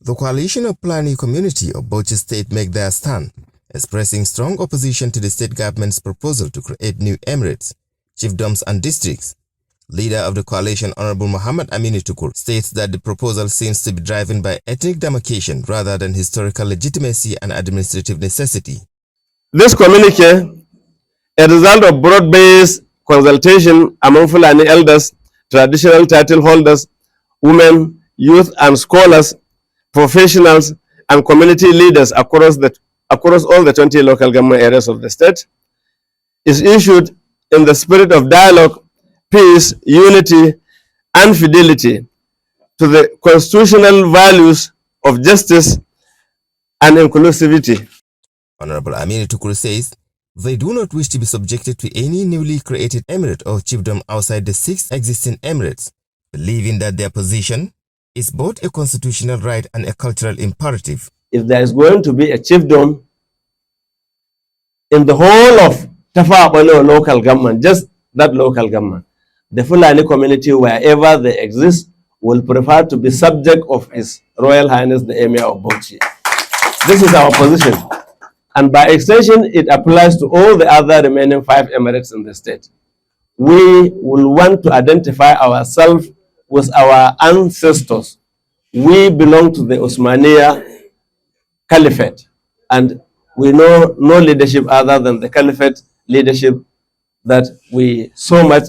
The coalition of Fulani community of Bauchi state make their stand, expressing strong opposition to the state government's proposal to create new emirates, chiefdoms and districts. Leader of the coalition, Honorable Muhammad Aminu Tukur, states that the proposal seems to be driven by ethnic demarcation rather than historical legitimacy and administrative necessity. This communique, a result of broad-based consultation among Fulani elders, traditional title holders, women, youth and scholars, professionals and community leaders across all the 20 local government areas of the state, is issued in the spirit of dialogue, peace, unity and fidelity to the constitutional values of justice and inclusivity. Honorable Aminu Tukur says they do not wish to be subjected to any newly created emirate or chiefdom outside the 6 existing emirates, believing that their position is both a constitutional right and a cultural imperative. If there is going to be a chiefdom in the whole of Tafabalo local government, just that local government, the Fulani community, wherever they exist, will prefer to be subject of His Royal Highness the Emir of Bauchi. This is our position. And by extension, it applies to all the other remaining 5 emirates in the state. We will want to identify ourselves with our ancestors. We belong to the Osmania Caliphate, and we know no leadership other than the Caliphate leadership that we so much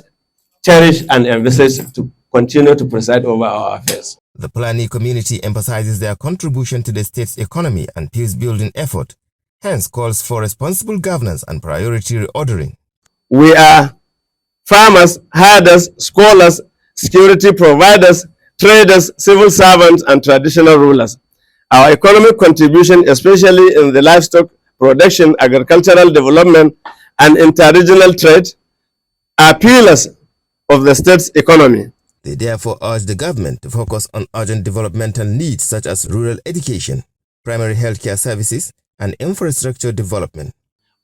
cherish and envisage to continue to preside over our affairs. The Fulani community emphasizes their contribution to the state's economy and peace-building effort, hence calls for responsible governance and priority reordering. We are farmers, herders, scholars, security providers, traders, civil servants, and traditional rulers. Our economic contribution, especially in the livestock production, agricultural development, and interregional trade, are pillars of the state's economy. They therefore urge the government to focus on urgent developmental needs such as rural education, primary healthcare services, and infrastructure development.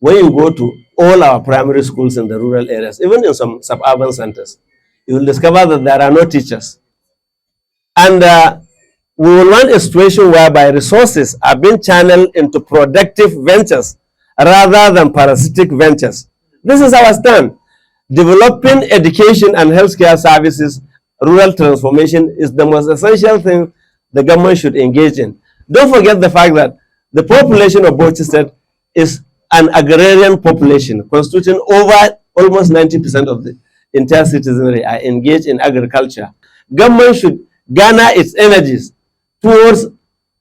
When you go to all our primary schools in the rural areas, even in some suburban centers, you will discover that there are no teachers. And we will want a situation whereby resources are being channeled into productive ventures rather than parasitic ventures. This is our stand. Developing education and healthcare services, rural transformation is the most essential thing the government should engage in. Don't forget the fact that the population of Bauchi State is an agrarian population, constituting over almost 90% of the entire citizenry are engaged in agriculture. Government should garner its energies towards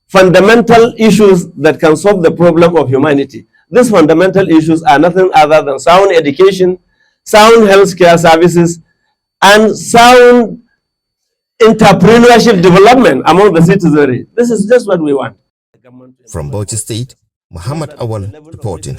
fundamental issues that can solve the problem of humanity. These fundamental issues are nothing other than sound education, sound healthcare services, and sound entrepreneurship development among the citizenry. This is just what we want. From Bauchi State, Muhammad Awal reporting.